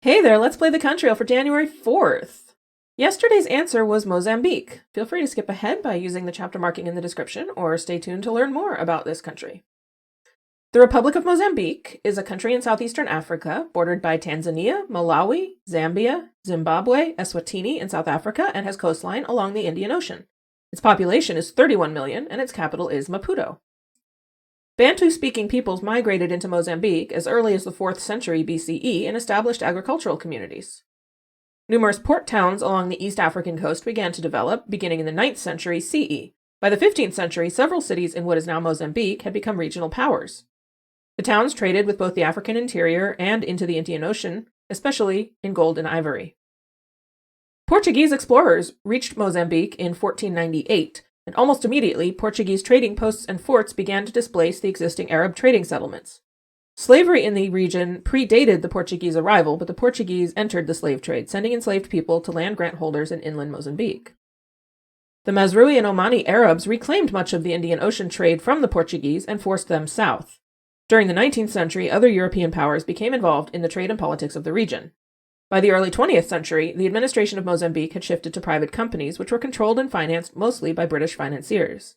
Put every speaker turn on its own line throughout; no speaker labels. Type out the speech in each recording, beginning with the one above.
Hey there, let's play the Countryle for January 4th. Yesterday's answer was Mozambique. Feel free to skip ahead by using the chapter marking in the description, or stay tuned to learn more about this country. The Republic of Mozambique is a country in southeastern Africa, bordered by Tanzania, Malawi, Zambia, Zimbabwe, Eswatini, and South Africa, and has coastline along the Indian Ocean. Its population is 31 million, and its capital is Maputo. Bantu-speaking peoples migrated into Mozambique as early as the 4th century BCE and established agricultural communities. Numerous port towns along the East African coast began to develop, beginning in the 9th century CE. By the 15th century, several cities in what is now Mozambique had become regional powers. The towns traded with both the African interior and into the Indian Ocean, especially in gold and ivory. Portuguese explorers reached Mozambique in 1498, and almost immediately, Portuguese trading posts and forts began to displace the existing Arab trading settlements. Slavery in the region predated the Portuguese arrival, but the Portuguese entered the slave trade, sending enslaved people to land grant holders in inland Mozambique. The Mazrui and Omani Arabs reclaimed much of the Indian Ocean trade from the Portuguese and forced them south. During the 19th century, other European powers became involved in the trade and politics of the region. By the early 20th century, the administration of Mozambique had shifted to private companies, which were controlled and financed mostly by British financiers.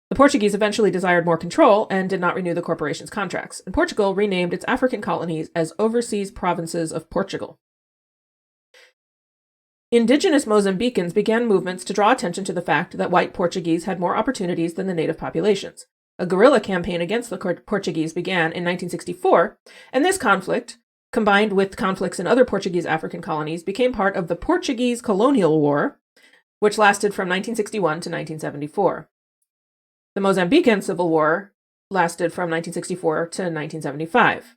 The Portuguese eventually desired more control and did not renew the corporation's contracts, and Portugal renamed its African colonies as Overseas Provinces of Portugal. Indigenous Mozambicans began movements to draw attention to the fact that white Portuguese had more opportunities than the native populations. A guerrilla campaign against the Portuguese began in 1964, and this conflict, combined with conflicts in other Portuguese African colonies, became part of the Portuguese Colonial War, which lasted from 1961 to 1974. The Mozambican Civil War lasted from 1964 to 1975.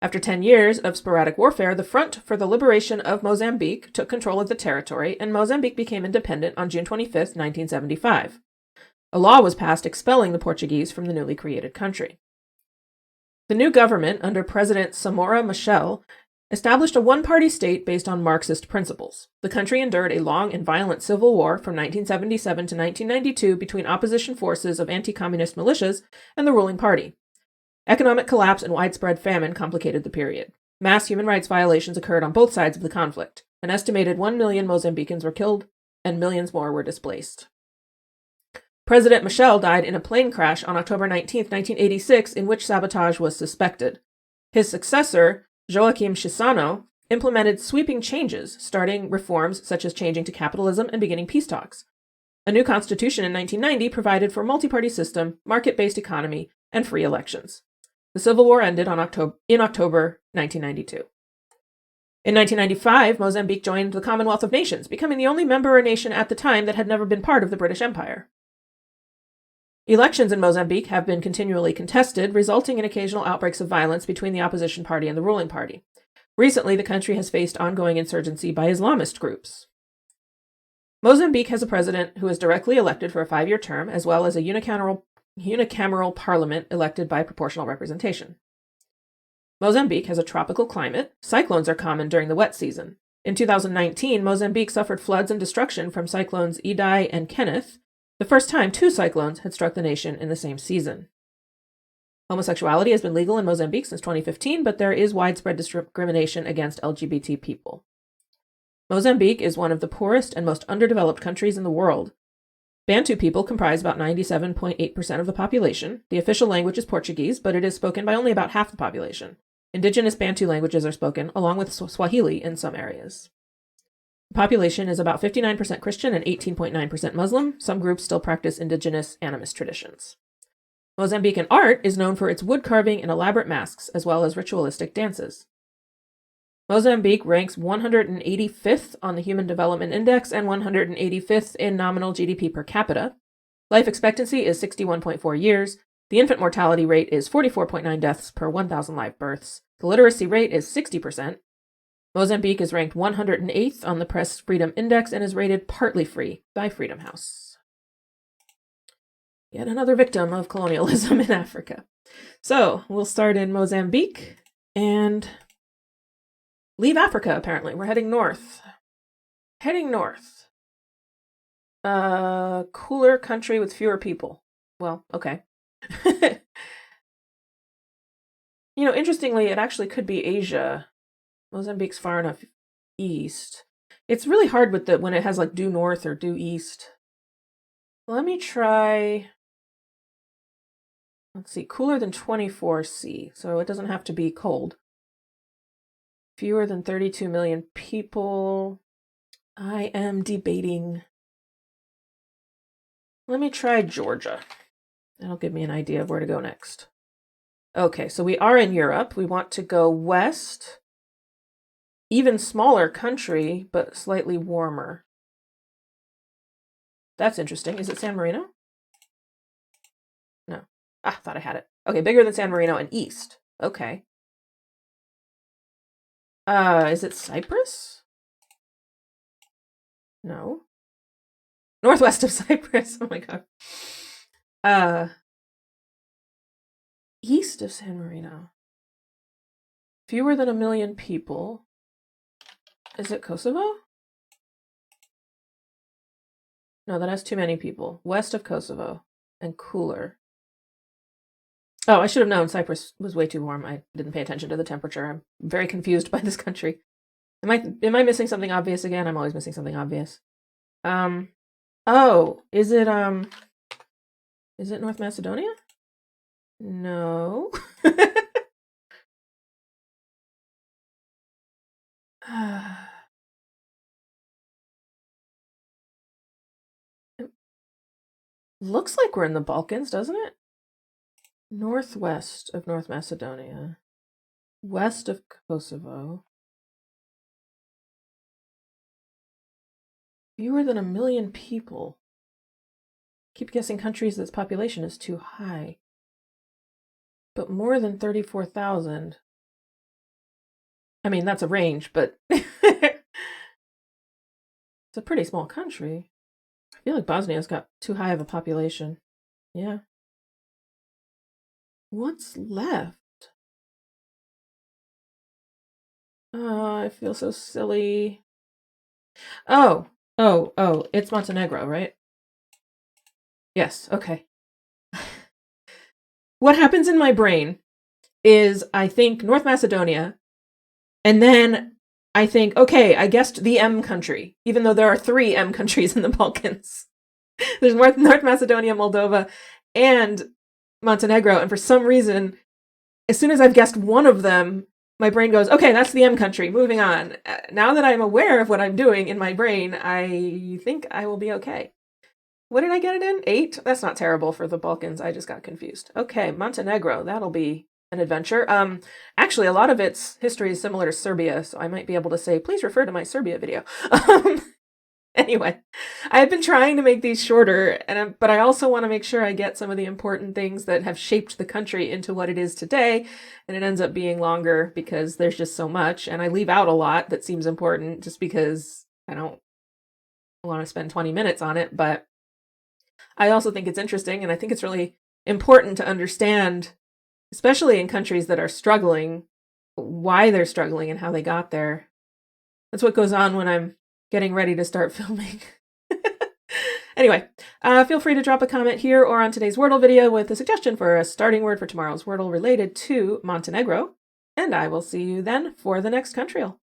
After 10 years of sporadic warfare, the Front for the Liberation of Mozambique took control of the territory, and Mozambique became independent on June 25, 1975. A law was passed expelling the Portuguese from the newly created country. The new government, under President Samora Machel, established a one-party state based on Marxist principles. The country endured a long and violent civil war from 1977 to 1992 between opposition forces of anti-communist militias and the ruling party. Economic collapse and widespread famine complicated the period. Mass human rights violations occurred on both sides of the conflict. An estimated 1 million Mozambicans were killed, and millions more were displaced. President Machel died in a plane crash on October 19, 1986, in which sabotage was suspected. His successor, Joaquim Chissano, implemented sweeping changes, starting reforms such as changing to capitalism and beginning peace talks. A new constitution in 1990 provided for a multi-party system, market-based economy, and free elections. The Civil War ended in October 1992. In 1995, Mozambique joined the Commonwealth of Nations, becoming the only member or nation at the time that had never been part of the British Empire. Elections in Mozambique have been continually contested, resulting in occasional outbreaks of violence between the opposition party and the ruling party. Recently, the country has faced ongoing insurgency by Islamist groups. Mozambique has a president who is directly elected for a 5-year term, as well as a unicameral parliament elected by proportional representation. Mozambique has a tropical climate. Cyclones are common during the wet season. In 2019, Mozambique suffered floods and destruction from cyclones Idai and Kenneth, the first time 2 cyclones had struck the nation in the same season. Homosexuality has been legal in Mozambique since 2015, but there is widespread discrimination against LGBT people. Mozambique is one of the poorest and most underdeveloped countries in the world. Bantu people comprise about 97.8% of the population. The official language is Portuguese, but it is spoken by only about half the population. Indigenous Bantu languages are spoken, along with Swahili in some areas. The population is about 59% Christian and 18.9% Muslim. Some groups still practice indigenous animist traditions. Mozambican art is known for its wood carving and elaborate masks, as well as ritualistic dances. Mozambique ranks 185th on the Human Development Index and 185th in nominal GDP per capita. Life expectancy is 61.4 years. The infant mortality rate is 44.9 deaths per 1,000 live births. The literacy rate is 60%. Mozambique is ranked 108th on the Press Freedom Index and is rated partly free by Freedom House. Yet another victim of colonialism in Africa. So, we'll start in Mozambique and leave Africa, apparently. We're heading north. Cooler country with fewer people. Well, okay. Interestingly, it actually could be Asia. Mozambique's far enough east. It's really hard with when it has like due north or due east. Let me try, let's see, cooler than 24°C, so it doesn't have to be cold. Fewer than 32 million people. I am debating. Let me try Georgia. That'll give me an idea of where to go next. Okay, so we are in Europe. We want to go west. Even smaller country, but slightly warmer. That's interesting. Is it San Marino? No. Ah, thought I had it. Okay, bigger than San Marino and east. Okay. Is it Cyprus? No. Northwest of Cyprus. Oh my god. East of San Marino. Fewer than 1 million people. Is it Kosovo? No, that has too many people. West of Kosovo and cooler. Oh, I should have known Cyprus was way too warm. I didn't pay attention to the temperature. I'm very confused by this country. Am I missing something obvious again? I'm always missing something obvious. Oh, is it North Macedonia? No. Looks like we're in the Balkans, doesn't it? Northwest of North Macedonia. West of Kosovo. Fewer than 1 million people. Keep guessing countries that's population is too high. But more than 34,000. I mean, that's a range, but it's a pretty small country. I feel like Bosnia's got too high of a population. Yeah. What's left? I feel so silly. Oh, it's Montenegro, right? Yes, okay. What happens in my brain is I think North Macedonia, and then I think, okay, I guessed the M country, even though there are 3 M countries in the Balkans. There's North Macedonia, Moldova, and Montenegro, and for some reason, as soon as I've guessed one of them, my brain goes, okay, that's the M country, moving on. Now that I'm aware of what I'm doing in my brain, I think I will be okay. What did I get it in? 8? That's not terrible for the Balkans. I just got confused. Okay, Montenegro, that'll be an adventure. Actually, a lot of its history is similar to Serbia, so I might be able to say, please refer to my Serbia video. Anyway, I've been trying to make these shorter, but I also want to make sure I get some of the important things that have shaped the country into what it is today, and it ends up being longer because there's just so much, and I leave out a lot that seems important just because I don't want to spend 20 minutes on it, but I also think it's interesting, and I think it's really important to understand, especially in countries that are struggling, why they're struggling and how they got there. That's what goes on when I'm getting ready to start filming. Anyway, feel free to drop a comment here or on today's Wordle video with a suggestion for a starting word for tomorrow's Wordle related to Montenegro, and I will see you then for the next Countryle.